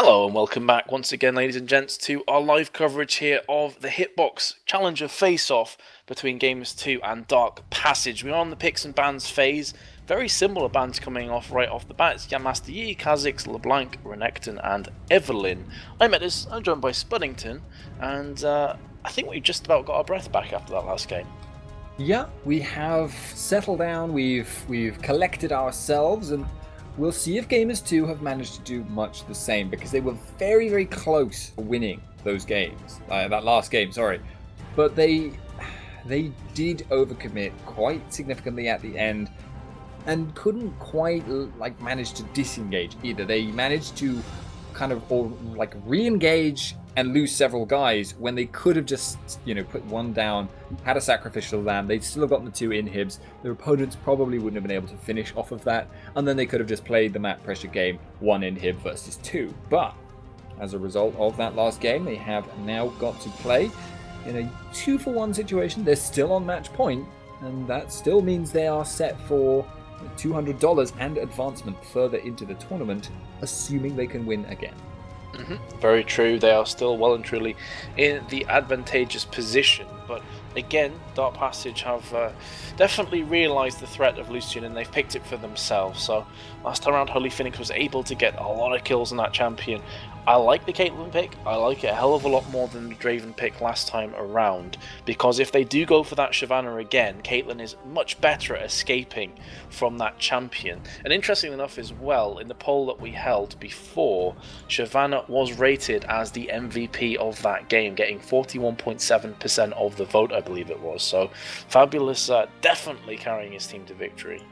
Hello and welcome back once again, ladies and gents, to our live coverage here of the Hitbox Challenger Face-Off between Gamers2 and Dark Passage. We're on the picks and bans phase. Very similar bans coming off right off the bat. It's Yamaster Yi, Kha'Zix, LeBlanc, Renekton and Evelyn. I'm Edis, I'm joined by Spuddington, and I think we just about got our breath back after that last game. Yeah, we have settled down, we've collected ourselves, and we'll see if Gamers2 have managed to do much the same, because they were very, very close to winning those games. That last game, sorry. But they did overcommit quite significantly at the end, and couldn't quite manage to disengage either. They managed to kind of re-engage and lose several guys when they could have just, put one down, had a sacrificial lamb. They'd still have gotten the 2 inhibs. Their opponents probably wouldn't have been able to finish off of that, and then they could have just played the map pressure game, 1 inhib versus 2. But as a result of that last game, they have now got to play in a 2-for-1 situation. They're still on match point, and that still means they are set for $200 and advancement further into the tournament, assuming they can win again. Very true, they are still well and truly in the advantageous position, but again, Dark Passage have definitely realised the threat of Lucian and they've picked it for themselves. So last time around, Holy Phoenix was able to get a lot of kills on that champion. I like the Caitlyn pick, I like it a hell of a lot more than the Draven pick last time around, because if they do go for that Shyvana again, Caitlyn is much better at escaping from that champion. And interestingly enough as well, in the poll that we held before, Shyvana was rated as the MVP of that game, getting 41.7% of the vote, I believe it was. So Fabulous definitely carrying his team to victory.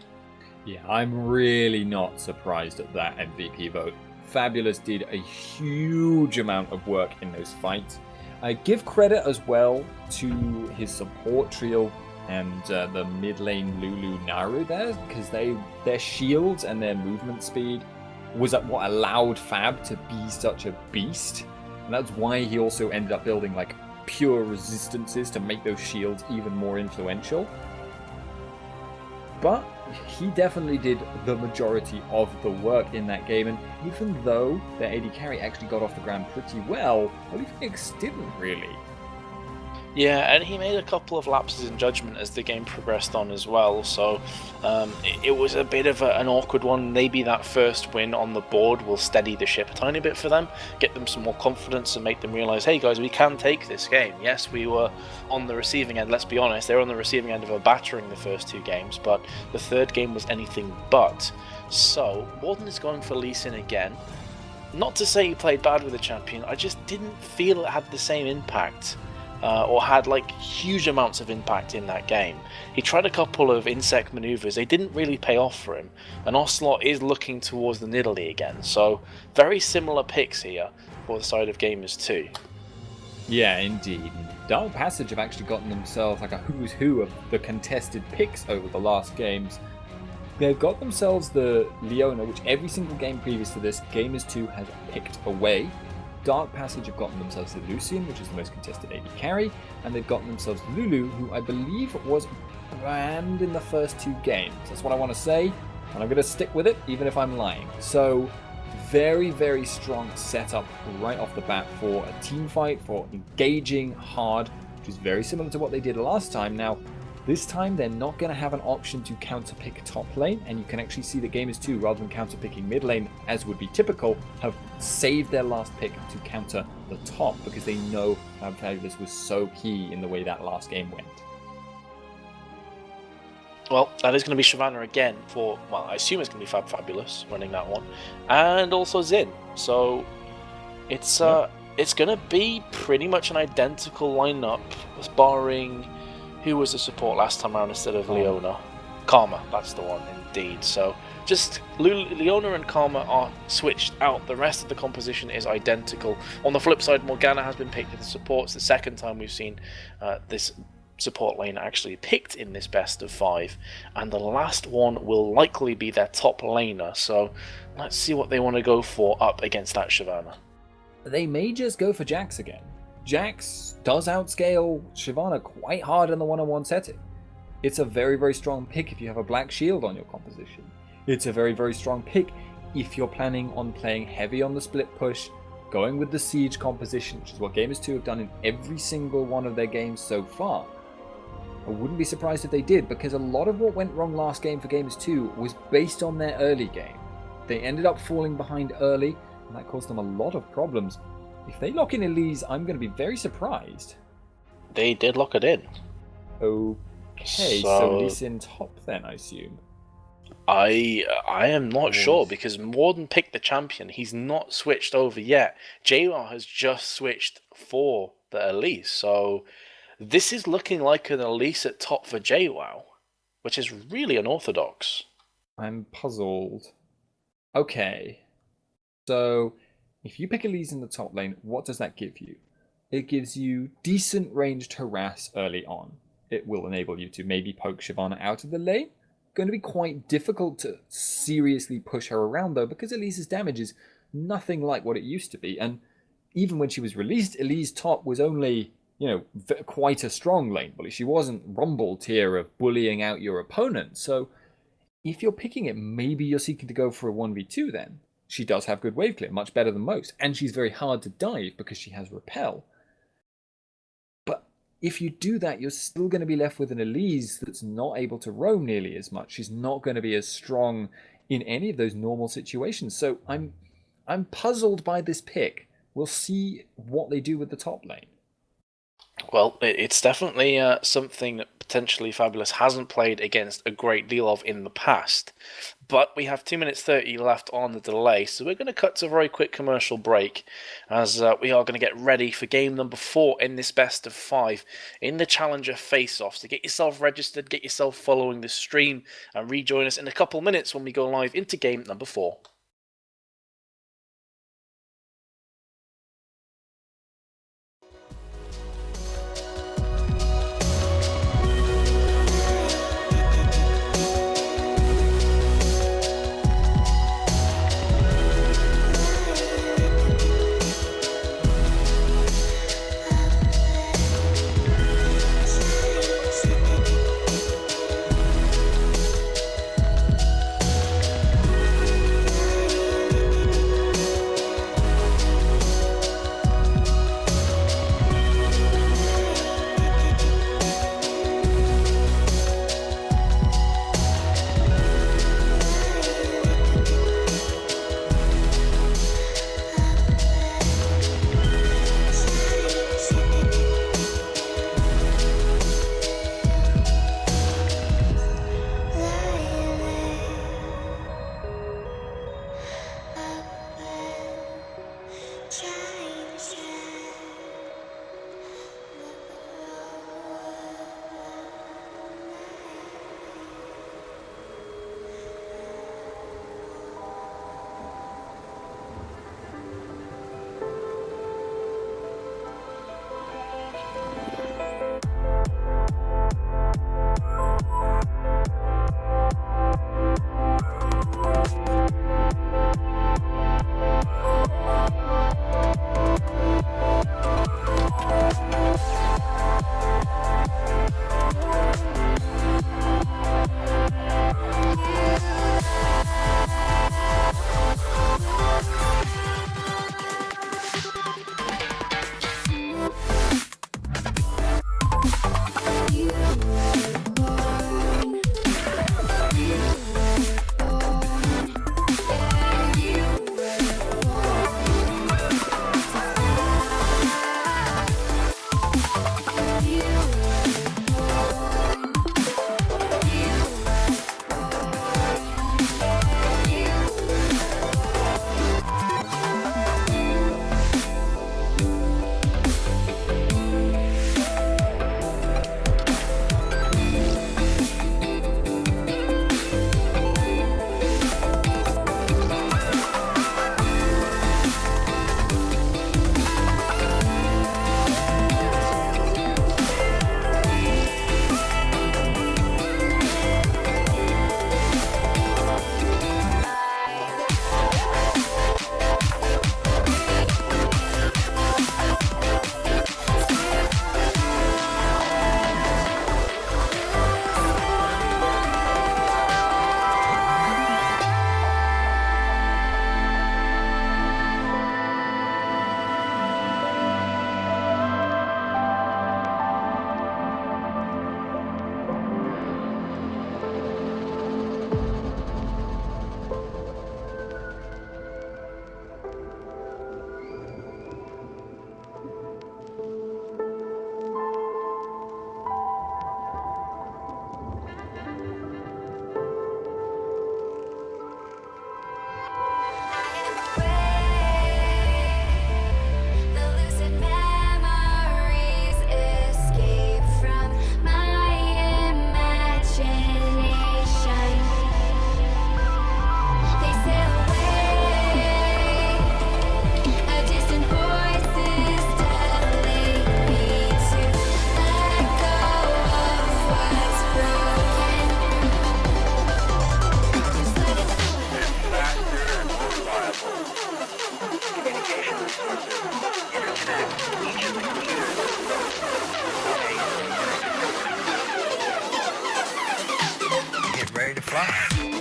Yeah, I'm really not surprised at that MVP vote. Fabulous did a huge amount of work in those fights. I give credit as well to his support trio and the mid lane Lulu Naru there, because their shields and their movement speed was what allowed Fab to be such a beast. And that's why he also ended up building pure resistances to make those shields even more influential. But he definitely did the majority of the work in that game, and even though their AD carry actually got off the ground pretty well, Holy Phoenix didn't really. Yeah, and he made a couple of lapses in judgment as the game progressed on as well, so it was a bit of an awkward one. Maybe that first win on the board will steady the ship a tiny bit for them, get them some more confidence and make them realise, hey guys, we can take this game. Yes, we were on the receiving end, let's be honest, they were on the receiving end of a battering the first 2 games, but the third game was anything but. So, Warden is going for Lee Sin again. Not to say he played bad with the champion, I just didn't feel it had the same impact. Or had huge amounts of impact in that game. He tried a couple of insect maneuvers, they didn't really pay off for him, and Ocelot is looking towards the Nidalee again, so very similar picks here for the side of Gamers2. Yeah, indeed. Dark Passage have actually gotten themselves a who's who of the contested picks over the last games. They've got themselves the Leona, which every single game previous to this, Gamers2 has picked away. Dark Passage have gotten themselves the Lucian, which is the most contested AD carry, and they've gotten themselves Lulu, who I believe was banned in the first 2 games. That's what I want to say, and I'm going to stick with it, even if I'm lying. So, very, very strong setup right off the bat for a team fight, for engaging hard, which is very similar to what they did last time. Now, this time they're not going to have an option to counter-pick top lane, and you can actually see that Gamers2, rather than counter-picking mid lane, as would be typical, have saved their last pick to counter the top, because they know Fabulous was so key in the way that last game went. Well, that is going to be Shyvana again for, well, I assume it's going to be Fabulous running that one, and also Xin. So it's going to be pretty much an identical lineup, barring who was the support last time around instead of Leona? Karma, that's the one indeed. So just Leona and Karma are switched out. The rest of the composition is identical. On the flip side, Morgana has been picked as the support. It's the second time we've seen this support lane actually picked in this best of 5, and the last one will likely be their top laner. So let's see what they want to go for up against that Shyvana. They may just go for Jax again. Jax does outscale Shyvana quite hard in the one-on-one setting. It's a very, very strong pick if you have a black shield on your composition. It's a very, very strong pick if you're planning on playing heavy on the split push going with the siege composition, which is what Gamers2 have done in every single one of their games so far. I wouldn't be surprised if they did, because a lot of what went wrong last game for Gamers2 was based on their early game. They ended up falling behind early, and that caused them a lot of problems. If they lock in Elise, I'm going to be very surprised. They did lock it in. Okay, so Elise in top then, I assume. I am not sure, because Morden picked the champion. He's not switched over yet. JWoww has just switched for the Elise, so this is looking like an Elise at top for JWoww, which is really unorthodox. I'm puzzled. Okay, so if you pick Elise in the top lane, what does that give you? It gives you decent ranged harass early on. It will enable you to maybe poke Shyvana out of the lane. Going to be quite difficult to seriously push her around though, because Elise's damage is nothing like what it used to be. And even when she was released, Elise top was only, quite a strong lane bully. She wasn't Rumble tier of bullying out your opponent. So if you're picking it, maybe you're seeking to go for a 1v2 then. She does have good wave clear, much better than most, and she's very hard to dive because she has repel. But if you do that, you're still going to be left with an Elise that's not able to roam nearly as much. She's not going to be as strong in any of those normal situations. So I'm puzzled by this pick. We'll see what they do with the top lane. Well, it's definitely something that potentially Fabulous hasn't played against a great deal of in the past. But we have 2 minutes 30 left on the delay, so we're going to cut to a very quick commercial break as we are going to get ready for game number 4 in this best of 5 in the Challenger Face-Off. So get yourself registered, get yourself following the stream, and rejoin us in a couple minutes when we go live into game number 4. to fly.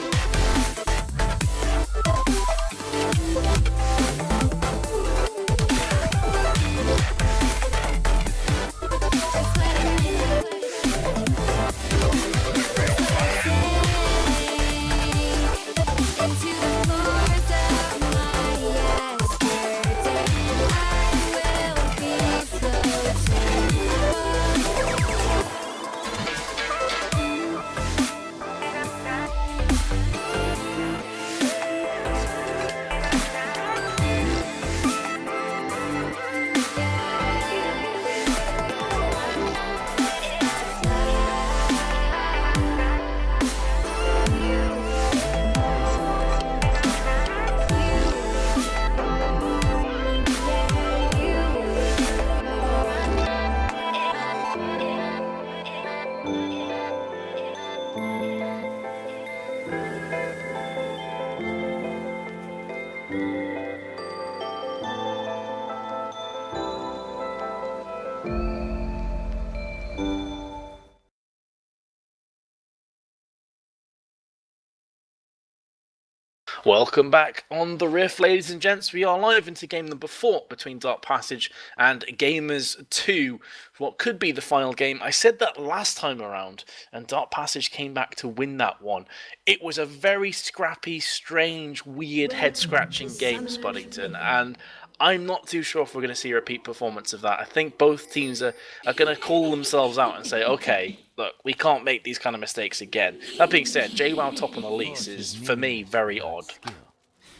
Welcome back on the Riff, ladies and gents. We are live into game number 4 between Dark Passage and Gamers2, what could be the final game. I said that last time around, and Dark Passage came back to win that one. It was a very scrappy, strange, weird, head-scratching game, Spuddington, and I'm not too sure if we're going to see a repeat performance of that. I think both teams are going to call themselves out and say, okay, look, we can't make these kind of mistakes again. That being said, JWoww top on the lease is, for me, very odd.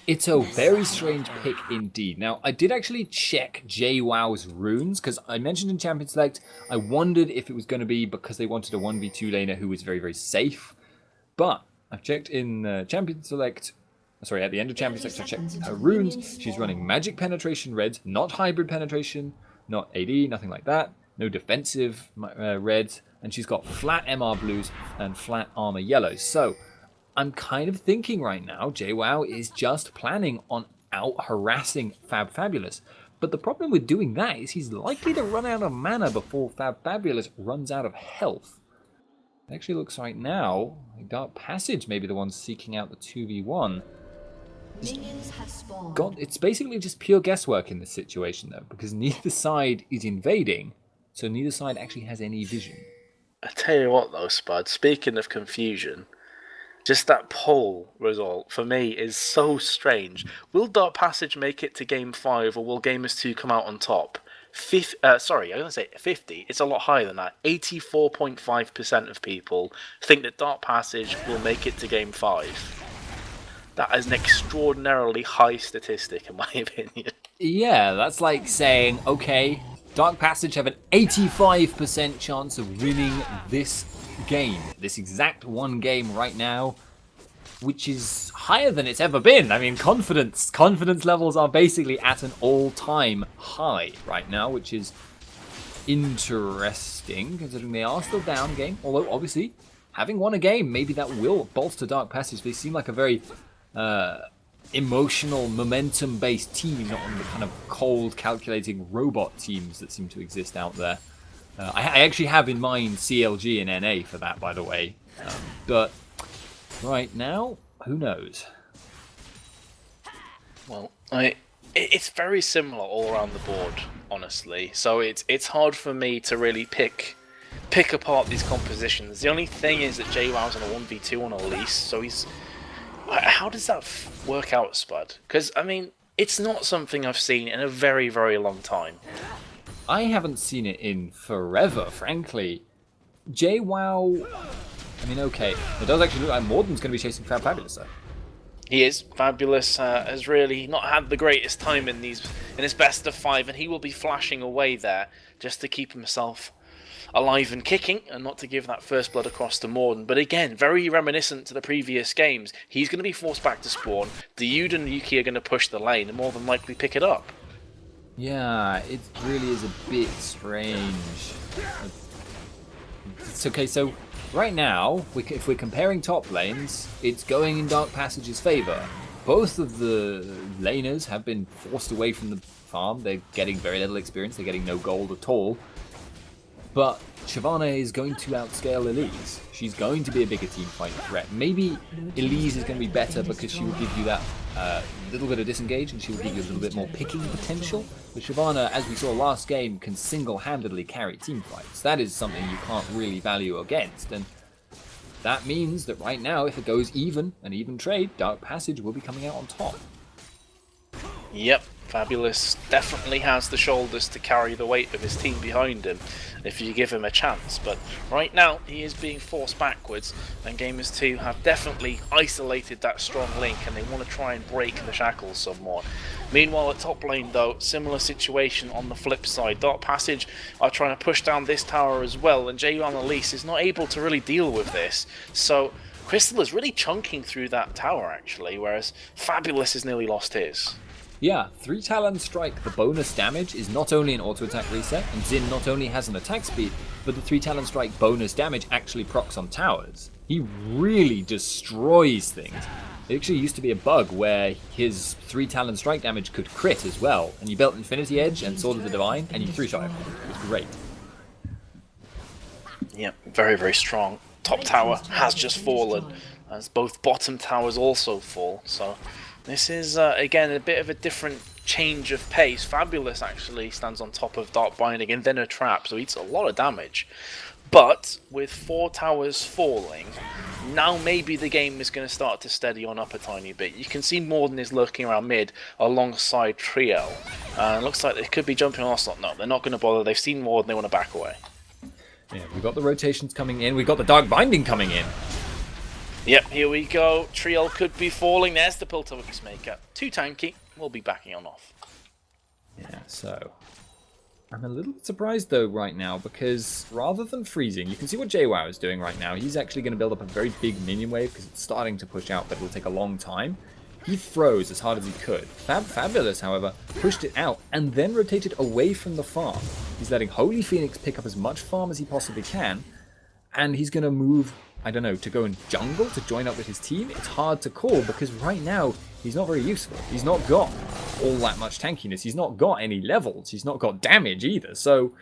It's a very strange pick indeed. Now, I did actually check JWoww's runes, because I mentioned in Champion Select, I wondered if it was going to be because they wanted a 1v2 laner who was very, very safe. But I've checked in Champion Select. Sorry, at the end of Champion Select, I checked her runes. She's running Magic Penetration Reds, not Hybrid Penetration, not AD, nothing like that. No defensive reds. And she's got flat MR blues and flat armor yellows. So I'm kind of thinking right now, JWoww is just planning on out-harassing Fabulous. But the problem with doing that is he's likely to run out of mana before Fabulous runs out of health. It actually looks right now like Dark Passage may be the one seeking out the 2v1. It's basically just pure guesswork in this situation, though, because neither side is invading, so neither side actually has any vision. I tell you what, though, Spud, speaking of confusion, just that poll result, for me, is so strange. Will Dark Passage make it to Game 5, or will Gamers2 come out on top? 50, I'm going to say 50. It's a lot higher than that. 84.5% of people think that Dark Passage will make it to Game 5. That is an extraordinarily high statistic, in my opinion. Yeah, that's like saying, okay, Dark Passage have an 85% chance of winning this game, this exact one game right now, which is higher than it's ever been. I mean, confidence levels are basically at an all-time high right now, which is interesting, considering they are still down game, although obviously having won a game, maybe that will bolster Dark Passage. They seem like a very emotional, momentum-based team, not one of the kind of cold, calculating robot teams that seem to exist out there. I actually have in mind CLG and NA for that, by the way. But right now, who knows? Well, it's very similar all around the board, honestly. So it's hard for me to really pick apart these compositions. The only thing is that JWoww's on a 1v2 on a lease, so he's... How does that work out, Spud? Because, I mean, it's not something I've seen in a very, very long time. I haven't seen it in forever, frankly. JWoww... I mean, okay. It does actually look like Morden's going to be chasing Fabulous, though. He is. Fabulous has really not had the greatest time in his best of 5, and he will be flashing away there just to keep himself alive and kicking, and not to give that first blood across to Morden. But again, very reminiscent to the previous games. He's going to be forced back to spawn. Daoud and Yuki are going to push the lane and more than likely pick it up. Yeah, it really is a bit strange. It's okay, so right now, if we're comparing top lanes, it's going in Dark Passage's favour. Both of the laners have been forced away from the farm. They're getting very little experience. They're getting no gold at all. but Shyvana is going to outscale Elise. She's going to be a bigger teamfight threat. Maybe Elise is going to be better because she will give you that little bit of disengage and she will give you a little bit more picking potential. But Shyvana, as we saw last game, can single-handedly carry teamfights. That is something you can't really value against. And that means that right now, if it goes even, an even trade, Dark Passage will be coming out on top. Yep, Fabulous definitely has the shoulders to carry the weight of his team behind him if you give him a chance, but right now he is being forced backwards, and Gamers2 have definitely isolated that strong link and they want to try and break the shackles somewhat. Meanwhile at top lane though, similar situation on the flip side. Dark Passage are trying to push down this tower as well, and J1 Elise is not able to really deal with this, so Crystal is really chunking through that tower actually, whereas Fabulous has nearly lost his. Yeah, 3 Talon Strike, the bonus damage is not only an auto-attack reset, and Xin not only has an attack speed, but the 3 Talon Strike bonus damage actually procs on towers. He really destroys things. It actually used to be a bug where his 3 Talon Strike damage could crit as well, and you built Infinity Edge and Sword of the Divine, and you 3-shot him. It was great. Yep, very, very strong. Top tower has just fallen, as both bottom towers also fall, so this is, again, a bit of a different change of pace. Fabulous actually stands on top of Dark Binding and then a trap, so he eats a lot of damage. But with 4 towers falling, now maybe the game is going to start to steady on up a tiny bit. You can see Morden is lurking around mid alongside Trio. Looks like they could be jumping on Ocelot. No, they're not going to bother. They've seen Morden, they want to back away. Yeah, we've got the rotations coming in. We've got the Dark Binding coming in. Yep, here we go. Triel could be falling. There's the Piltover Peacemaker. Too tanky. We'll be backing on off. Yeah, so I'm a little bit surprised though right now because rather than freezing, you can see what JWoww is doing right now. He's actually going to build up a very big minion wave because it's starting to push out, but it will take a long time. He froze as hard as he could. Fabulous, however, pushed it out and then rotated away from the farm. He's letting Holy Phoenix pick up as much farm as he possibly can, and he's going to move, I don't know, to go in jungle to join up with his team. It's hard to call because right now he's not very useful. He's not got all that much tankiness. He's not got any levels. He's not got damage either. So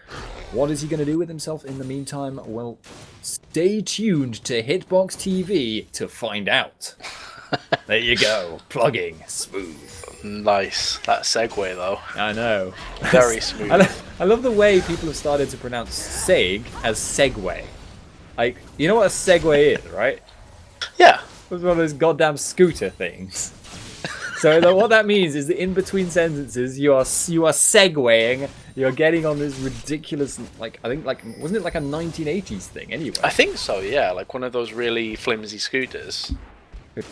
what is he going to do with himself in the meantime? Well, stay tuned to Hitbox TV to find out. There you go. Plugging. Smooth. Nice. That segue though. I know. Very smooth. I love the way people have started to pronounce seg as segue. Like, you know what a Segway is, right? Yeah. It's one of those goddamn scooter things. So what that means is that in between sentences, you are segueing. You're getting on this ridiculous, like, I think, like, wasn't it like a 1980s thing anyway? I think so, yeah. Like one of those really flimsy scooters.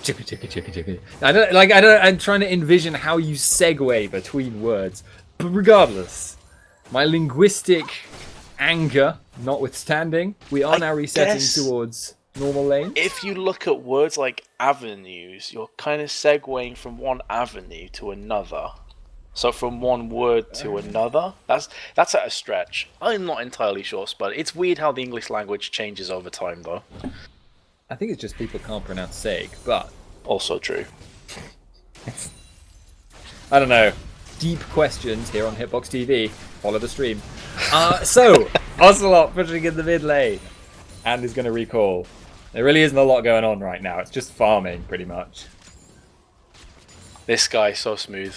Chippy, chippy, chippy, chippy. I'm trying to envision how you segue between words. But regardless, my linguistic anger notwithstanding, we are now resetting towards normal lane. If you look at words like avenues, you're kind of segueing from one avenue to another. So from one word to another. That's at a stretch. I'm not entirely sure, but it's weird how the English language changes over time, though. I think it's just people can't pronounce seg, but also true. I don't know. Deep questions here on Hitbox TV. Follow the stream. So, Ocelot pushing in the mid lane. And is going to recall. There really isn't a lot going on right now. It's just farming, pretty much. This guy's so smooth.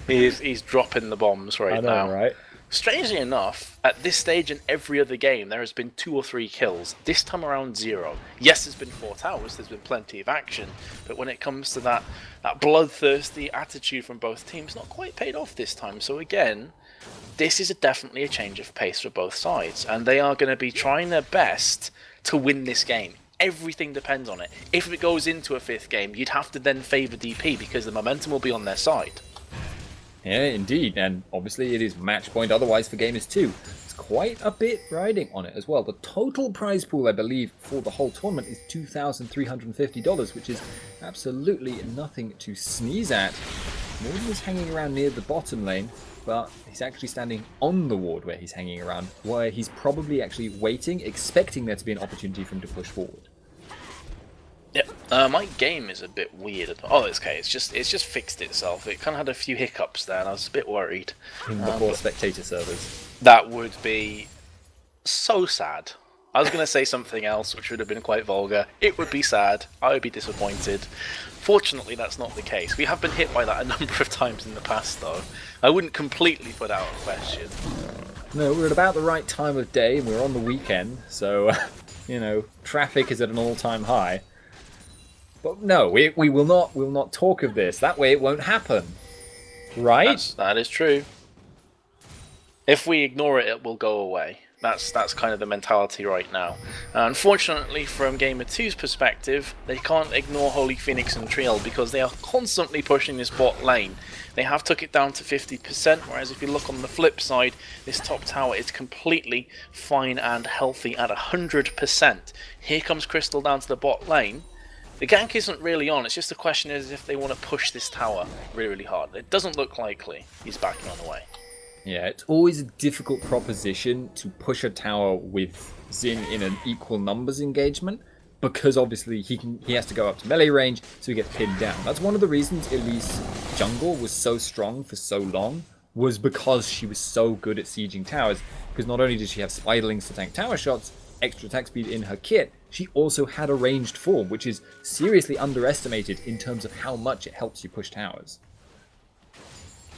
he's dropping the bombs right now. Right? Strangely enough, at this stage in every other game, there has been 2 or 3 kills. This time around, 0. Yes, there's been 4 towers, there's been plenty of action, but when it comes to that bloodthirsty attitude from both teams, not quite paid off this time. So again, this is definitely a change of pace for both sides, and they are going to be trying their best to win this game. Everything depends on it. If it goes into a 5th game, you'd have to then favour DP because the momentum will be on their side. Yeah, indeed, and obviously it is match point otherwise for Gamers2. It's quite a bit riding on it as well. The total prize pool, I believe, for the whole tournament is $2,350, which is absolutely nothing to sneeze at. Morden is hanging around near the bottom lane, but he's actually standing on the ward where he's hanging around, where he's probably actually waiting, expecting there to be an opportunity for him to push forward. Yep. My game is a bit weird. Oh, it's okay. It's just fixed itself. It kind of had a few hiccups there, and I was a bit worried. In the 4 spectator servers. That would be So sad. I was going to say something else, which would have been quite vulgar. It would be sad. I would be disappointed. Fortunately, that's not the case. We have been hit by that a number of times in the past, though. I wouldn't completely put out a question. No, we're at about the right time of day, and we're on the weekend, so, you know, traffic is at an all-time high. But no, we will not talk of this. That way it won't happen. Right? That is true. If we ignore it, it will go away. That's kind of the mentality right now. Unfortunately, from Gamer2's perspective, they can't ignore Holy Phoenix and Triel because they are constantly pushing this bot lane. They have took it down to 50%, whereas if you look on the flip side, this top tower is completely fine and healthy at 100%. Here comes Crystal down to the bot lane. The gank isn't really on, it's just the question is if they want to push this tower really, really hard. It doesn't look likely. He's backing on the way. Yeah, it's always a difficult proposition to push a tower with Xin in an equal numbers engagement, because obviously he has to go up to melee range, so he gets pinned down. That's one of the reasons Elise jungle was so strong for so long, was because she was so good at sieging towers, because not only did she have spiderlings to tank tower shots, extra attack speed in her kit, she also had a ranged form, which is seriously underestimated in terms of how much it helps you push towers.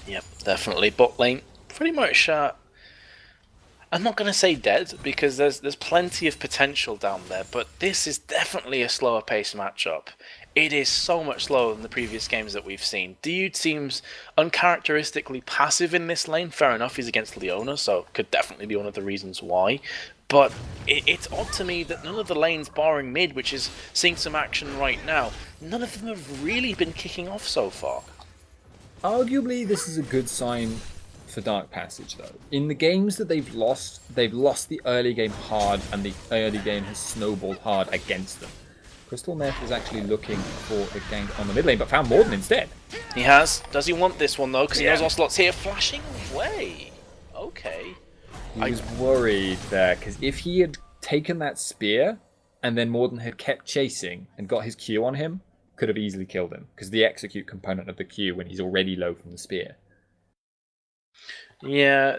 Yep, definitely. Bot lane, pretty much, I'm not going to say dead, because there's plenty of potential down there, but this is definitely a slower paced matchup. It is so much slower than the previous games that we've seen. Dude seems uncharacteristically passive in this lane. Fair enough, he's against Leona, so could definitely be one of the reasons why. But it's odd to me that none of the lanes, barring mid, which is seeing some action right now, none of them have really been kicking off so far. Arguably, this is a good sign for Dark Passage, though. In the games that they've lost the early game hard, and the early game has snowballed hard against them. Crystal Meth is actually looking for a gank on the mid lane, but found Morden instead. He has. Does he want this one, though? Because he knows Ocelot's here, flashing away. Okay. He was worried there, because if he had taken that spear, and then Morden had kept chasing and got his Q on him, could have easily killed him, because the execute component of the Q when he's already low from the spear. Yeah,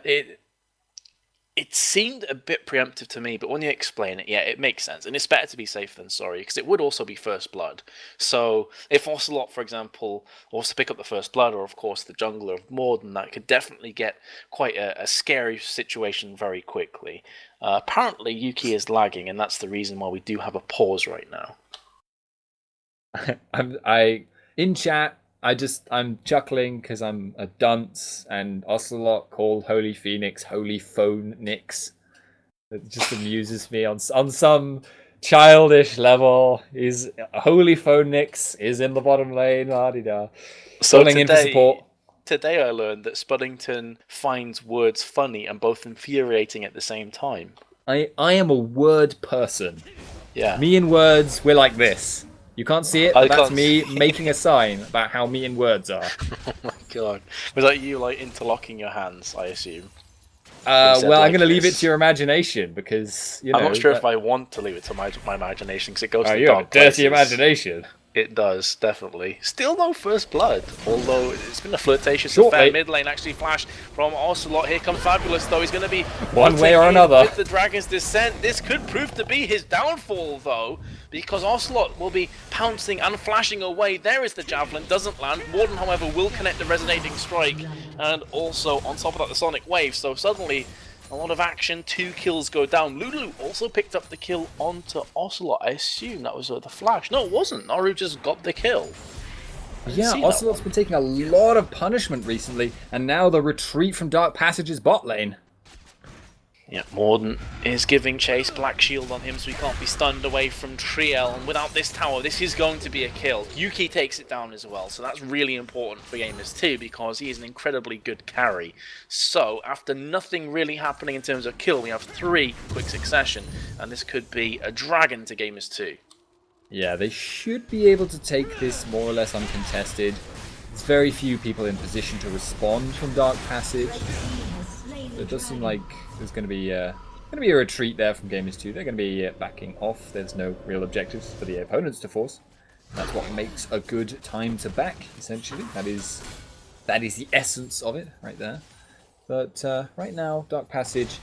it seemed a bit preemptive to me, but when you explain it, yeah, it makes sense. And it's better to be safe than sorry, because it would also be first blood. So if Ocelot, for example, wants to pick up the first blood, or of course the jungler of Morden, that could definitely get quite a scary situation very quickly. Apparently Yuki is lagging, and that's the reason why we do have a pause right now. In chat, I'm chuckling because I'm a dunce, and Ocelot called Holy Phoenix Holy Phone Nix. It just amuses me on some childish level. Is Holy Phone Nix is in the bottom lane, la-di-da. So Calling in for support. Today I learned that Spuddington finds words funny and both infuriating at the same time. I am a word person. Yeah. Me and words, we're like this. You can't see it, but that's me making a sign about how me and words are. Oh my god. Was that you, like, interlocking your hands, I assume? Well, like I'm going to leave it to your imagination, because, you know... I'm not sure if I want to leave it to my imagination, because it goes to you dark have a dirty places. Imagination. It does, definitely. Still no first blood, although it's been a flirtatious affair. Mid lane actually flashed from Ocelot. Here comes Fabulous, though. He's going to be one way or another with the Dragon's Descent. This could prove to be his downfall, though, because Ocelot will be pouncing and flashing away. There is the Javelin, doesn't land. Morden, however, will connect the Resonating Strike, and also, on top of that, the Sonic Wave. So suddenly, a lot of action, 2 kills go down. Lulu also picked up the kill onto Ocelot. I assume that was the flash. No, it wasn't. Naru just got the kill. Yeah, Ocelot's been taking a lot of punishment recently, and now the retreat from Dark Passage's bot lane. Yeah, Morden is giving chase, Black Shield on him so he can't be stunned away from Triel, and without this tower, this is going to be a kill. Yuki takes it down as well, so that's really important for Gamers2 because he is an incredibly good carry. So, after nothing really happening in terms of kill, we have 3 quick succession, and this could be a dragon to Gamers2. Yeah, they should be able to take this more or less uncontested. There's very few people in position to respond from Dark Passage. It does seem like there's going to be a retreat there from Gamers2. They're going to be backing off. There's no real objectives for the opponents to force. That's what makes a good time to back, essentially. That is the essence of it right there. But right now, Dark Passage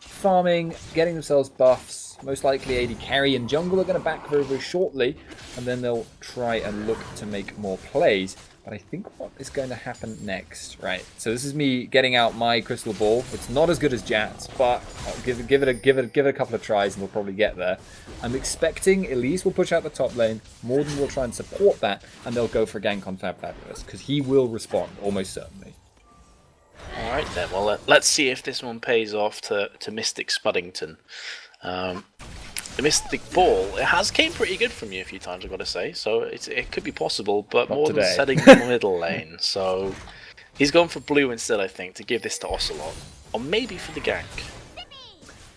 farming, getting themselves buffs. Most likely AD carry and jungle are going to back very, very shortly, and then they'll try and look to make more plays. But I think what is going to happen next, right? So this is me getting out my crystal ball. It's not as good as Jat's, but I'll give it a couple of tries and we'll probably get there. I'm expecting Elise will push out the top lane. Morden will try and support that, and they'll go for gank on Fabulous because he will respond almost certainly. All right then. Well, let's see if this one pays off to Mystic Spuddington. The Mystic Ball, it has came pretty good from you a few times, I've got to say, so it could be possible, but more than setting the middle lane, so he's gone for blue instead, I think, to give this to Ocelot, or maybe for the gank.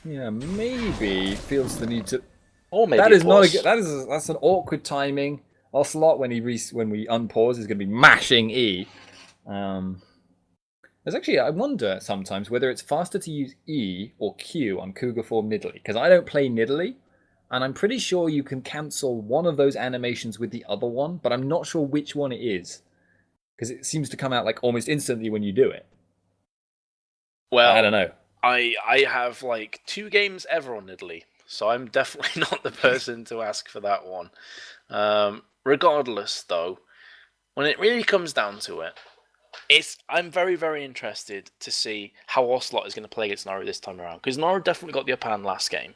Yeah, maybe feels the need to. Or maybe that is not a good. That's an awkward timing. Ocelot when we unpause is going to be mashing E. There's actually, I wonder sometimes whether it's faster to use E or Q on Cougar 4 Nidalee, because I don't play Nidalee. And I'm pretty sure you can cancel one of those animations with the other one, but I'm not sure which one it is. Because it seems to come out like almost instantly when you do it. Well, I don't know. I have like 2 games ever on Nidalee, so I'm definitely not the person to ask for that one. Regardless, though, when it really comes down to it, I'm very, very interested to see how Ocelot is going to play against Naru this time around. Because Naru definitely got the upper hand last game.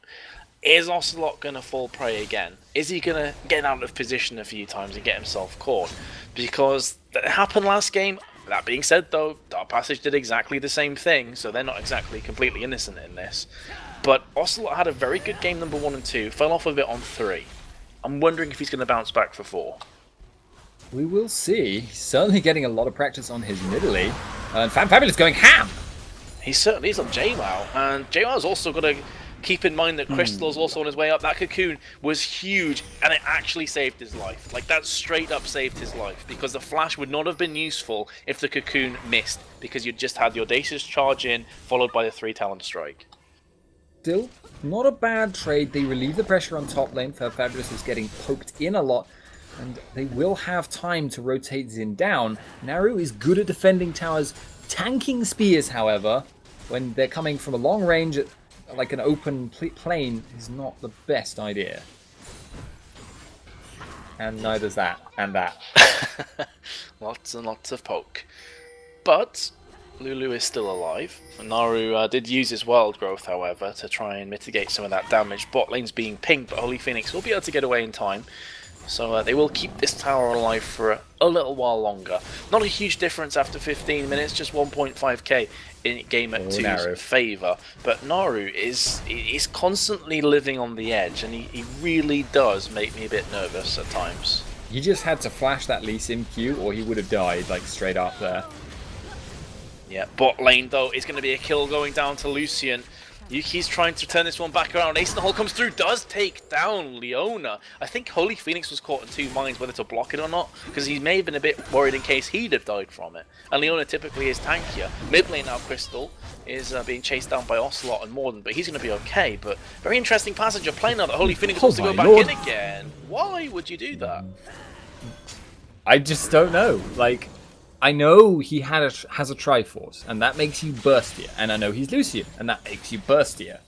Is Ocelot going to fall prey again? Is he going to get out of position a few times and get himself caught? Because that happened last game. That being said, though, Dark Passage did exactly the same thing, so they're not exactly completely innocent in this. But Ocelot had a very good game number 1 and 2, fell off a bit on 3. I'm wondering if he's going to bounce back for 4. We will see. He's certainly getting a lot of practice on his Nidalee. And Fabulous going ham! He certainly is on JWoww, and JWoww's also got to keep in mind that Crystal's also on his way up. That cocoon was huge, and it actually saved his life. Like, that straight up saved his life, because the flash would not have been useful if the cocoon missed, because you just had the Audacious charge in, followed by the 3 Talon Strike. Still, not a bad trade. They relieve the pressure on top lane. Fabulous is getting poked in a lot, and they will have time to rotate Xin down. Naru is good at defending towers. Tanking spears, however, when they're coming from a long range at like an open plane, is not the best idea. And neither's that, and that. Lots and lots of poke. But Lulu is still alive. Naru did use his wild growth, however, to try and mitigate some of that damage. Bot lane's being pinged, but Holy Phoenix will be able to get away in time. So they will keep this tower alive for a little while longer. Not a huge difference after 15 minutes, just 1.5k in Gamer2's favour. But Naru is constantly living on the edge, and he really does make me a bit nervous at times. He just had to flash that Lee Sin Q, or he would have died, like, straight up there. Yeah, bot lane, though, is going to be a kill going down to Lucian. Yuki's trying to turn this one back around. Ace in the Hole comes through, does take down Leona. I think Holy Phoenix was caught in 2 minds whether to block it or not, because he may have been a bit worried in case he'd have died from it. And Leona typically is tankier. Mid lane now, Crystal is being chased down by Ocelot and Morden, but he's going to be okay. But very interesting passage of play now that Holy Phoenix wants to go back in again. Why would you do that? I just don't know. Like, I know he has a Triforce, and that makes you burstier. And I know he's Lucian, and that makes you burstier.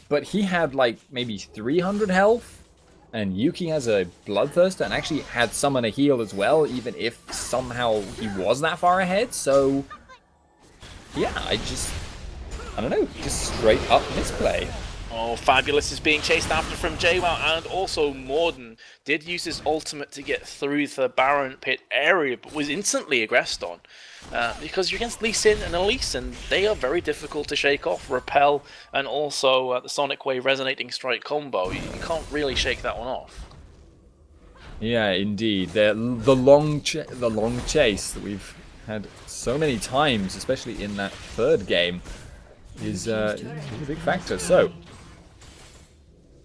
But he had, like, maybe 300 health, and Yuki has a Bloodthirster, and actually had Summon a heal as well, even if somehow he was that far ahead. So, yeah, I don't know, just straight up misplay. Oh, Fabulous is being chased after from JWoww, and also Morden did use his ultimate to get through the Baron Pit area, but was instantly aggressed on. Because you're against Lee Sin and Elise, and they are very difficult to shake off. Repel, and also the Sonic Wave Resonating Strike combo. You can't really shake that one off. Yeah, indeed. The long chase that we've had so many times, especially in that 3rd game, is a big factor. So,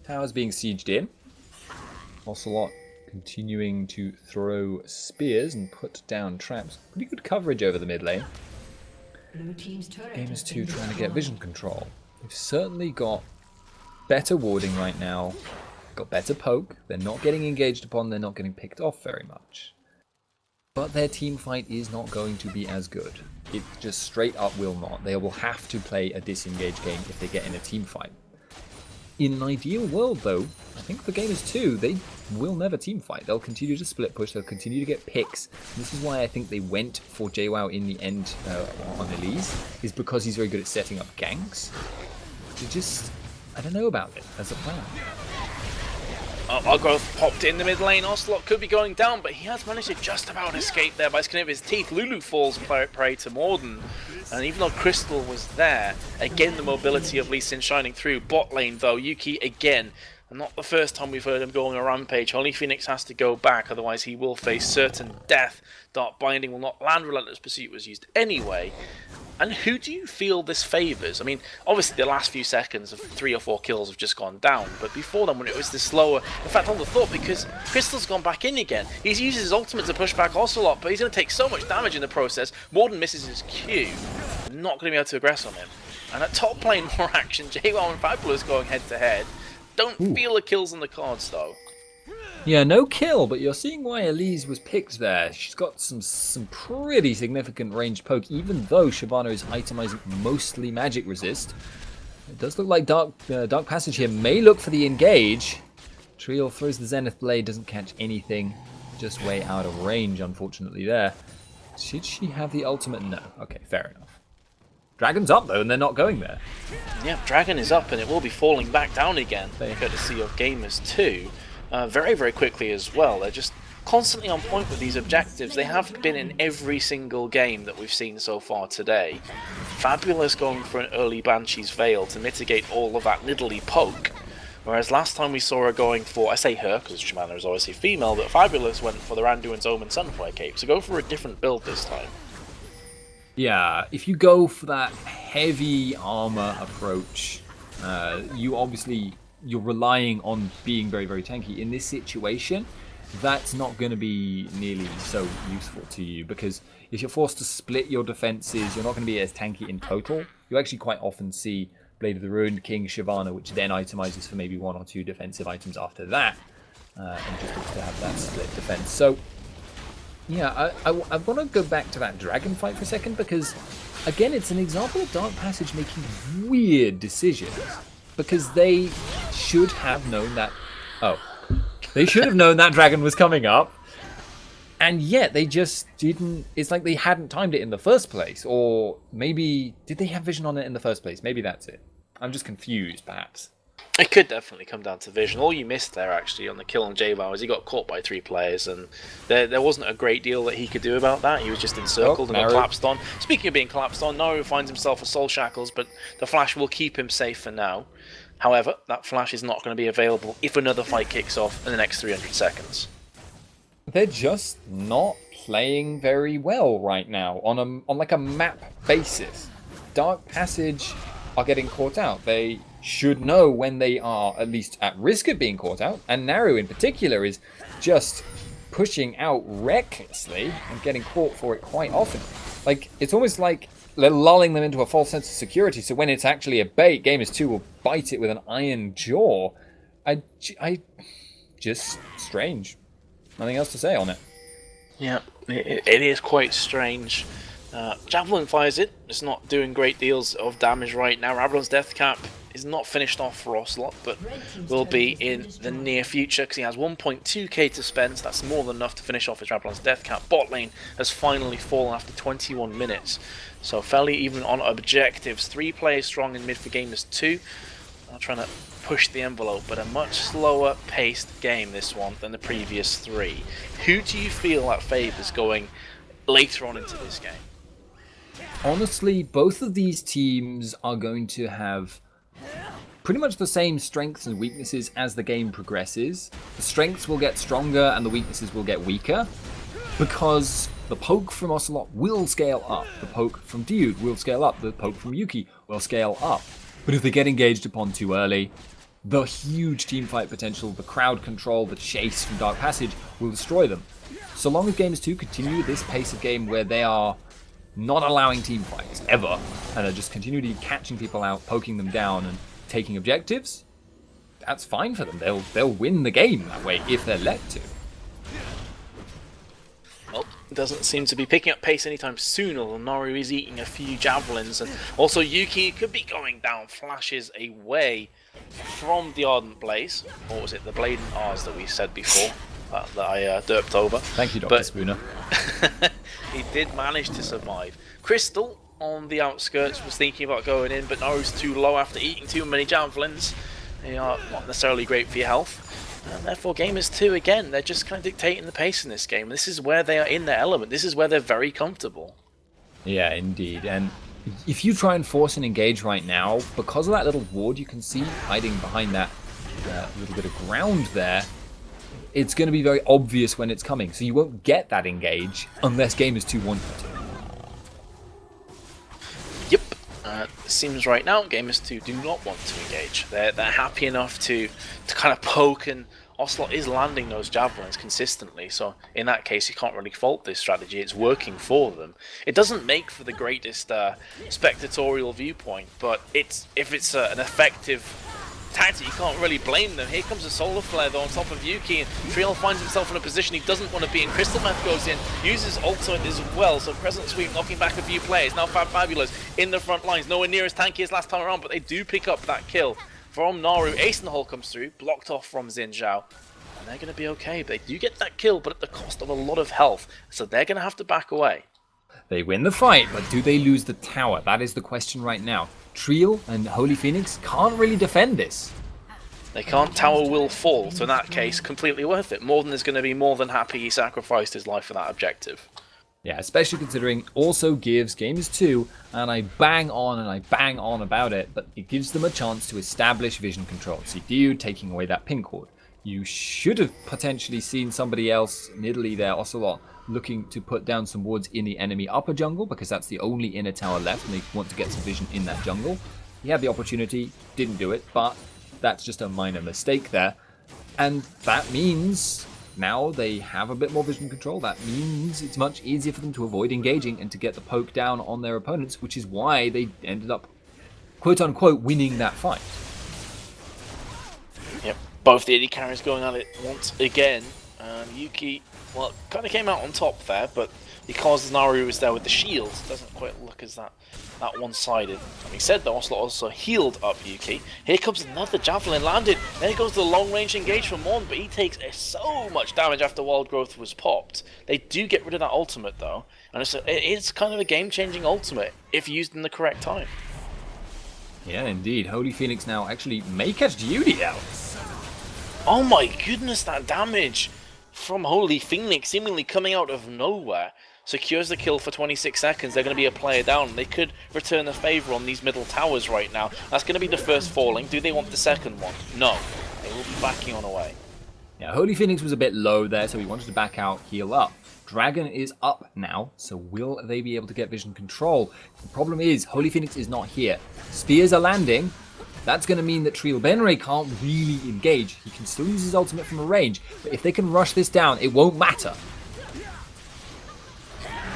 towers being sieged in. Ocelot continuing to throw spears and put down traps. Pretty good coverage over the mid lane. Gamers2 trying to get vision control. They've certainly got better warding right now. Got better poke. They're not getting engaged upon. They're not getting picked off very much. but their team fight is not going to be as good. It just straight up will not. They will have to play a disengaged game if they get in a team fight. In an ideal world, though, I think for Gamers2, they will never team fight. They'll continue to split push, they'll continue to get picks. And this is why I think they went for JWoww in the end on Elise, is because he's very good at setting up ganks. I don't know about it as a plan. Argrowth popped in the mid lane. Ocelot could be going down, but he has managed to just about escape there by skin of his teeth. Lulu falls prey to Morden. And even though Crystal was there, again the mobility of Lee Sin shining through. Bot lane though, Yuki again. And not the first time we've heard him go on a rampage. Holy Phoenix has to go back, otherwise he will face certain death. Dark Binding will not land. Relentless Pursuit was used anyway. And who do you feel this favours? I mean, obviously the last few seconds of 3 or 4 kills have just gone down, but before then when it was this slower, in fact on the thought, because Crystal's gone back in again, he's used his ultimate to push back Ocelot, but he's going to take so much damage in the process. Morden misses his Q, not going to be able to aggress on him. And at top lane, more action, JWoww and Fabulous going head to head. Don't feel the kills on the cards though. Yeah, no kill, but you're seeing why Elise was picked there. She's got some pretty significant ranged poke, even though Shyvana is itemizing mostly magic resist. It does look like Dark Passage here may look for the engage. Triel throws the Zenith Blade, doesn't catch anything. Just way out of range, unfortunately, there. Should she have the ultimate? No. Okay, fair enough. Dragon's up, though, and they're not going there. Yeah, Dragon is up, and it will be falling back down again, courtesy of Gamers2. Very, very quickly as well. They're just constantly on point with these objectives. They have been in every single game that we've seen so far today. Fabulous going for an early Banshee's Veil to mitigate all of that niddly poke. Whereas last time we saw her going for, I say her because Shyvana is obviously female, but Fabulous went for the Randuin's Omen Sunfire Cape. So go for a different build this time. Yeah, if you go for that heavy armor approach, you're relying on being very, very tanky. In this situation, that's not going to be nearly so useful to you, because if you're forced to split your defenses, you're not going to be as tanky in total. You actually quite often see Blade of the Ruined King Shyvana, which then itemizes for maybe 1 or 2 defensive items after that, and just looks to have that split defense. So, yeah, I want to go back to that dragon fight for a second, because, again, it's an example of Dark Passage making weird decisions. Because they should have known that... Oh. They should have known that dragon was coming up. And yet they just didn't... It's like they hadn't timed it in the first place. Or maybe... Did they have vision on it in the first place? Maybe that's it. I'm just confused, perhaps. It could definitely come down to vision. All you missed there, actually, on the kill on JWoww is he got caught by 3 players, and there wasn't a great deal that he could do about that. He was just encircled and got collapsed on. Speaking of being collapsed on, Naru finds himself with soul shackles, but the flash will keep him safe for now. However, that flash is not going to be available if another fight kicks off in the next 300 seconds. They're just not playing very well right now on like a map basis. Dark Passage are getting caught out. They should know when they are at least at risk of being caught out, and Naru in particular is just pushing out recklessly and getting caught for it quite often. Like, it's almost like they're lulling them into a false sense of security, so when it's actually a bait, Gamers2 will bite it with an iron jaw. Just strange. Nothing else to say on it. Yeah, it is quite strange. Javelin fires it. It's not doing great deals of damage right now. Abaddon's Death Cap is not finished off for Ocelot, but will be in the near future because he has 1.2k to spend, so that's more than enough to finish off his Abaddon's Death Cap. Bot lane has finally fallen after 21 minutes, so fairly even on objectives. 3 players strong in mid for Gamers2. Trying to push the envelope, but a much slower paced game this one than the previous 3. Who do you feel that favours going later on into this game? Honestly, both of these teams are going to have pretty much the same strengths and weaknesses as the game progresses. The strengths will get stronger and the weaknesses will get weaker, because the poke from Ocelot will scale up, the poke from Dude will scale up, the poke from Yuki will scale up. But if they get engaged upon too early, the huge teamfight potential, the crowd control, the chase from Dark Passage will destroy them. So long as Gamers2 continue this pace of game where they are not allowing teamfights ever, and are just continually catching people out, poking them down, and taking objectives, that's fine for them. They'll win the game that way if they're let to. Well, doesn't seem to be picking up pace anytime soon, although Naru is eating a few javelins, and also Yuki could be going down, flashes away from the Ardent Blaze. Or was it the Blade and R's that we said before that I derped over? Thank you, Dr. Spooner. He did manage to survive. Crystal on the outskirts was thinking about going in, but Naru's too low after eating too many javelins. They are not necessarily great for your health. And therefore, Gamers2, again, they're just kind of dictating the pace in this game. This is where they are in their element. This is where they're very comfortable. Yeah, indeed. And if you try and force an engage right now, because of that little ward you can see hiding behind that little bit of ground there, it's going to be very obvious when it's coming. So you won't get that engage unless Gamers2 want you to. Yep. It seems right now Gamers2 do not want to engage. They're happy enough to kind of poke, and Ocelot is landing those javelins consistently, so in that case you can't really fault this strategy. It's working for them. It doesn't make for the greatest spectatorial viewpoint, but if it's an effective tactic, you can't really blame them. Here comes a solar flare though on top of Yuki, and Triel finds himself in a position he doesn't want to be in. Crystal Meth goes in, uses ultimate as well, so Crescent Sweep knocking back a few players. Now Fabulous in the front lines, nowhere near as tanky as last time around, but they do pick up that kill from Naru. Ace in the hole comes through, blocked off from Xin Zhao, and they're going to be okay. They do get that kill, but at the cost of a lot of health, so they're going to have to back away. They win the fight, but do they lose the tower? That is the question right now. Triel and Holy Phoenix can't really defend this. They can't. Tower will fall, so in that case, completely worth it. Morden is going to be more than happy he sacrificed his life for that objective. Yeah, especially considering also gives Gamers2, and I bang on about it, but it gives them a chance to establish vision control. CPU taking away that pink ward. You should have potentially seen somebody else in Italy there, Ocelot, looking to put down some wards in the enemy upper jungle, because that's the only inner tower left, and they want to get some vision in that jungle. He had the opportunity, didn't do it, but that's just a minor mistake there. And that means now they have a bit more vision control. That means it's much easier for them to avoid engaging and to get the poke down on their opponents, which is why they ended up, quote-unquote, winning that fight. Yep, both the AD carriers going at it once again. Yuki, well, kind of came out on top there, but because Naru was there with the shields, it doesn't quite look as that one-sided. Having said that, Ocelot also healed up Yuki. Here comes another javelin landed. There goes the long-range engage from Mon, but he takes so much damage after Wild Growth was popped. They do get rid of that ultimate though, and it's kind of a game-changing ultimate if used in the correct time. Yeah, indeed. Holy Phoenix now actually may catch duty out. Oh my goodness, that damage from Holy Phoenix seemingly coming out of nowhere. Secures the kill for 26 seconds. They're going to be a player down. They could return the favour on these middle towers right now. That's going to be the first falling. Do they want the second one? No. They will be backing on away. Yeah, Holy Phoenix was a bit low there, so he wanted to back out, heal up. Dragon is up now, so will they be able to get vision control? The problem is, Holy Phoenix is not here. Spears are landing. That's going to mean that Triel Benray can't really engage. He can still use his ultimate from a range, but if they can rush this down, it won't matter.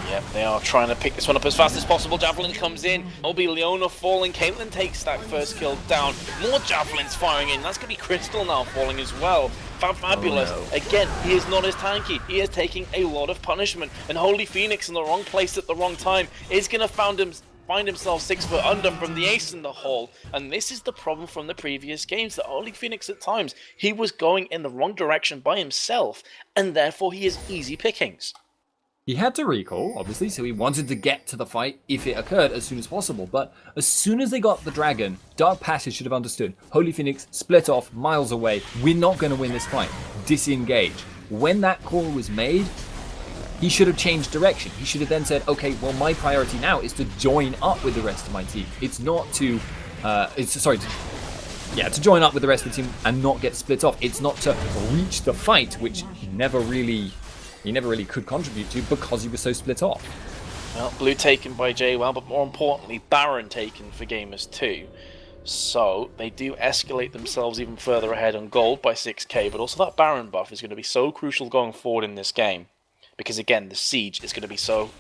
Yep, they are trying to pick this one up as fast as possible. Javelin comes in. Obi Leona falling. Caitlyn takes that first kill down. More javelins firing in. That's going to be Crystal now falling as well. Fabulous. Oh, no. Again, he is not as tanky. He is taking a lot of punishment. And Holy Phoenix in the wrong place at the wrong time is going to find himself 6 foot under from the ace in the hole. And this is the problem from the previous games, that Holy Phoenix at times, he was going in the wrong direction by himself, and therefore he is easy pickings. He had to recall, obviously, so he wanted to get to the fight if it occurred as soon as possible. But as soon as they got the dragon, Dark Passage should have understood. Holy Phoenix split off miles away. We're not going to win this fight. Disengage. When that call was made, he should have changed direction. He should have then said, okay, well, my priority now is to join up with the rest of my team. It's not to, to join up with the rest of the team and not get split off. It's not to reach the fight, which he never really could contribute to because he was so split off. Well, blue taken by JWoww, but more importantly, Baron taken for Gamers2. So they do escalate themselves even further ahead on gold by 6k, but also that Baron buff is going to be so crucial going forward in this game. Because again, the siege is going to be so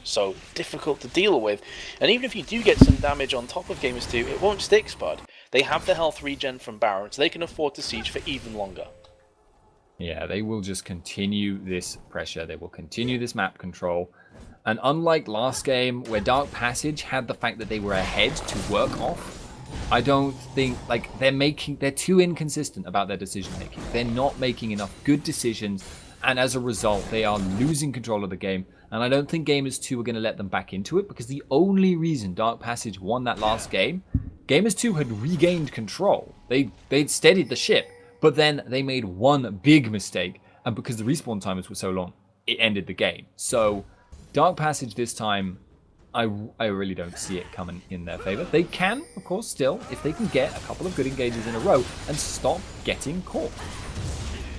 difficult to deal with. And even if you do get some damage on top of Gamers2, it won't stick, Spud. They have the health regen from Baron, so they can afford to siege for even longer. Yeah, they will just continue this pressure. They will continue this map control. And unlike last game, where Dark Passage had the fact that they were ahead to work off, I don't think, like, they're too inconsistent about their decision making. They're not making enough good decisions, and as a result, they are losing control of the game. And I don't think Gamers2 are going to let them back into it, because the only reason Dark Passage won that last game, Gamers2 had regained control. They'd steadied the ship, but then they made one big mistake, and because the respawn timers were so long, it ended the game. So Dark Passage this time, I really don't see it coming in their favor. They can, of course, still, if they can get a couple of good engages in a row and stop getting caught.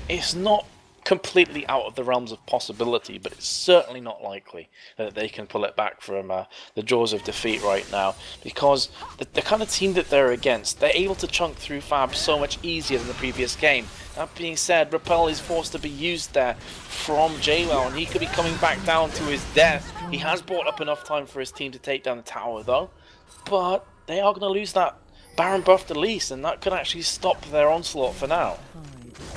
It's not completely out of the realms of possibility, but it's certainly not likely that they can pull it back from the jaws of defeat right now, because the kind of team that they're against, they're able to chunk through Fab so much easier than the previous game. That being said, Repel is forced to be used there from JWoww, and he could be coming back down to his death. He has bought up enough time for his team to take down the tower though, but they are going to lose that Baron buff to least, and that could actually stop their onslaught for now.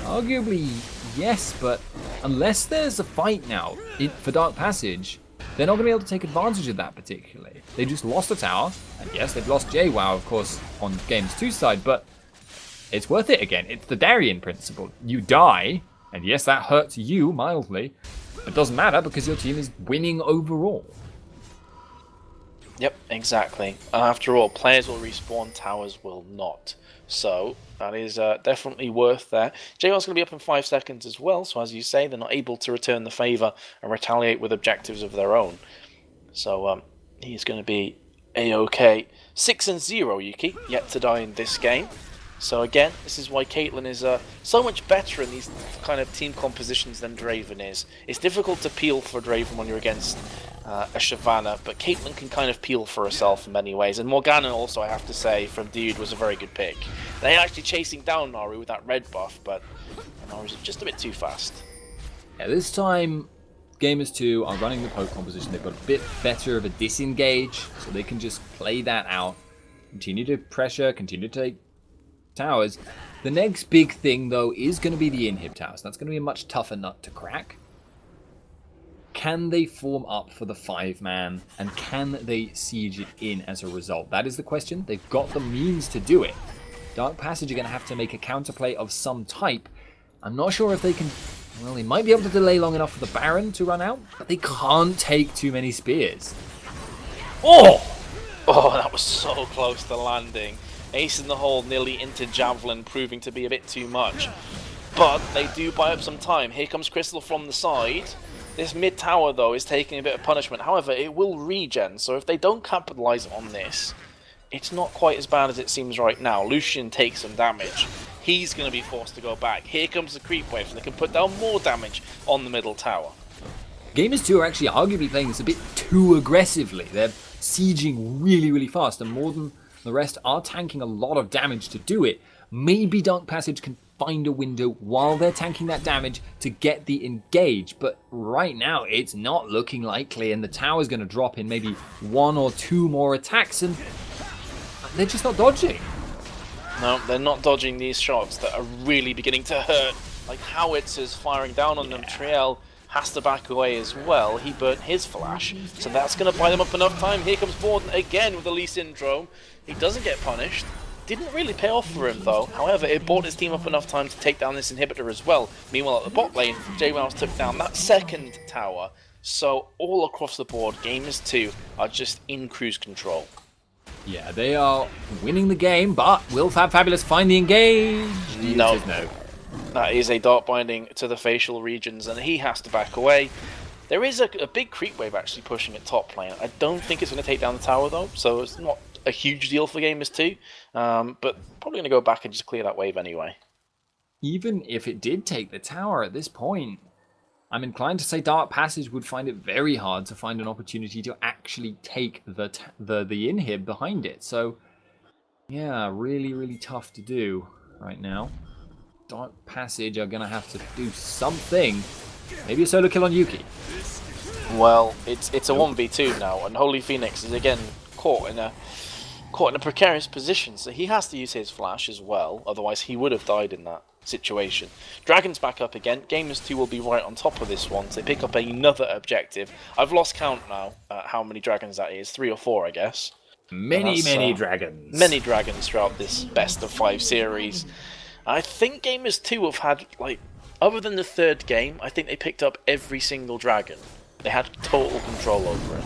Arguably, yes, but unless there's a fight now for Dark Passage, they're not going to be able to take advantage of that particularly. They just lost a tower, and yes, they've lost JWoww, of course, on Gamers2 side, but it's worth it again. It's the Darien principle. You die, and yes, that hurts you mildly, but it doesn't matter because your team is winning overall. Yep, exactly. And after all, players will respawn, towers will not. So that is definitely worth that. JWoww's going to be up in 5 seconds as well, so as you say, they're not able to return the favour and retaliate with objectives of their own. So he's going to be A-OK. 6-0 Yuki, yet to die in this game. So again, this is why Caitlyn is so much better in these kind of team compositions than Draven is. It's difficult to peel for Draven when you're against a Shyvana, but Caitlyn can kind of peel for herself in many ways. And Morgana also, I have to say, from Dude was a very good pick. They're actually chasing down Naru with that red buff, but Naru's just a bit too fast. Yeah, this time Gamers2 are running the poke composition. They've got a bit better of a disengage, so they can just play that out. Continue to pressure, continue to take towers. The next big thing, though, is going to be the inhib towers. That's going to be a much tougher nut to crack. Can they form up for the 5-man, and can they siege it in as a result? That is the question. They've got the means to do it. Dark Passage are going to have to make a counterplay of some type. I'm not sure if they can... Well, they might be able to delay long enough for the Baron to run out, but they can't take too many spears. Oh! Oh, that was so close to landing. Ace in the hole, nearly into Javelin, proving to be a bit too much. But they do buy up some time. Here comes Crystal from the side. This mid tower, though, is taking a bit of punishment. However, it will regen, so if they don't capitalize on this, it's not quite as bad as it seems right now. Lucian takes some damage. He's going to be forced to go back. Here comes the creep wave, so they can put down more damage on the middle tower. Gamers2 are actually arguably playing this a bit too aggressively. They're sieging really, really fast, and more than the rest are tanking a lot of damage to do it. Maybe Dark Passage can find a window while they're tanking that damage to get the engage, but right now it's not looking likely, and the tower's going to drop in maybe 1 or 2 more attacks, and they're just not dodging. No, they're not dodging these shots that are really beginning to hurt. Like howitzers firing down on them. Triel has to back away as well. He burnt his flash, so that's going to buy them up enough time. Here comes Borden again with the Lee Syndrome. He doesn't get punished. Didn't really pay off for him though. However, it bought his team up enough time to take down this inhibitor as well. Meanwhile, at the bot lane, JWoww took down that second tower. So all across the board, Gamers2 are just in cruise control. Yeah, they are winning the game, but will Fabulous find the engage? No. That is a dart binding to the facial regions, and he has to back away. There is a big creep wave actually pushing at top lane. I don't think it's going to take down the tower though, so it's not a huge deal for Gamers2, but probably going to go back and just clear that wave anyway. Even if it did take the tower at this point, I'm inclined to say Dark Passage would find it very hard to find an opportunity to actually take the inhib behind it. So, yeah, really, really tough to do right now. Dark Passage are going to have to do something. Maybe a solo kill on Yuki. Well, it's a 1v2 now, and Holy Phoenix is again caught in a precarious position, so he has to use his flash as well, otherwise he would have died in that. situation. Dragons back up again. Gamers2 will be right on top of this one. So they pick up another objective. I've lost count now how many dragons that is. 3 or 4, I guess. Many dragons. Many dragons throughout this best of 5 series. I think Gamers2 have had, like, other than the 3rd game, I think they picked up every single dragon. They had total control over it.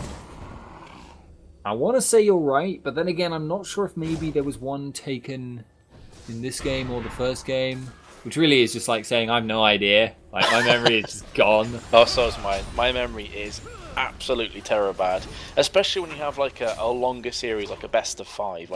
I want to say you're right, but then again, I'm not sure if maybe there was one taken in this game or the first game, which really is just like saying I have no idea. Like, my memory is just gone. Oh, so is mine. My memory is absolutely terrible, especially when you have like a longer series, like a best of 5.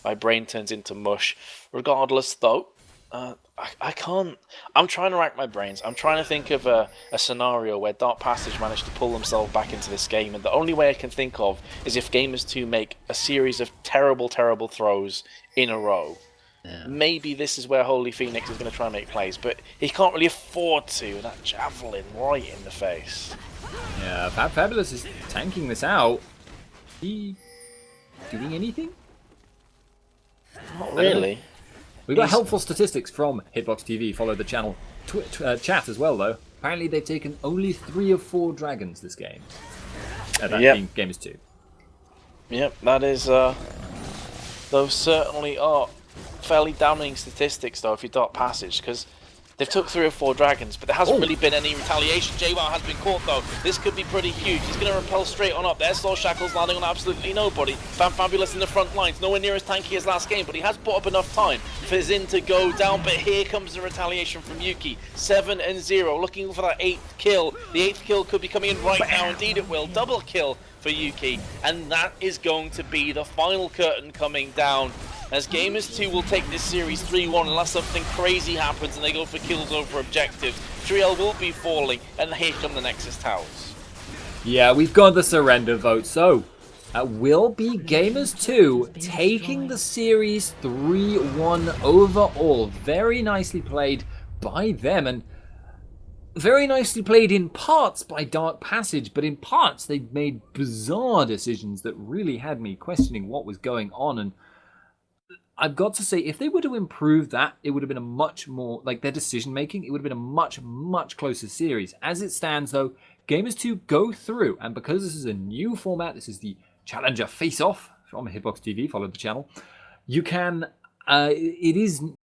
My brain turns into mush. Regardless, though, I can't. I'm trying to rack my brains. I'm trying to think of a scenario where Dark Passage managed to pull themselves back into this game, and the only way I can think of is if Gamers2 make a series of terrible throws in a row. Yeah. Maybe this is where Holy Phoenix is going to try and make plays, but he can't really afford to. That javelin right in the face. Yeah, Fabulous is tanking this out. He doing anything? Not really. We've got helpful statistics from Hitbox TV. Follow the channel chat as well, though. Apparently, they've taken only 3 of 4 dragons this game. That being Gamers2. Yep, that is. Those certainly are fairly damning statistics, though, if you Dark Passage, because they've took 3 or 4 dragons, but there hasn't really been any retaliation. JWoww has been caught, though. This could be pretty huge. He's going to repel straight on up. There's Soul Shackles landing on absolutely nobody. Fabulous in the front lines. Nowhere near as tanky as last game, but he has bought up enough time for Zin to go down. But here comes the retaliation from Yuki. 7-0, looking for that 8th kill. The 8th kill could be coming in right now. Indeed it will. Double kill for Yuki. And that is going to be the final curtain coming down, as Gamers2 will take this series 3-1 unless something crazy happens and they go for kills over objectives. Triel will be falling, and here come the Nexus Towers. Yeah, we've got the surrender vote, so will be Gamers2 taking the series 3-1 overall. Very nicely played by them, and very nicely played in parts by Dark Passage, but in parts they made bizarre decisions that really had me questioning what was going on. And I've got to say, if they were to improve that, it would have been a much more, like their decision making, it would have been a much closer series. As it stands, though, Gamers2 go through, and because this is a new format, this is the Challenger Face-Off from Hitbox TV, follow the channel, you can, it is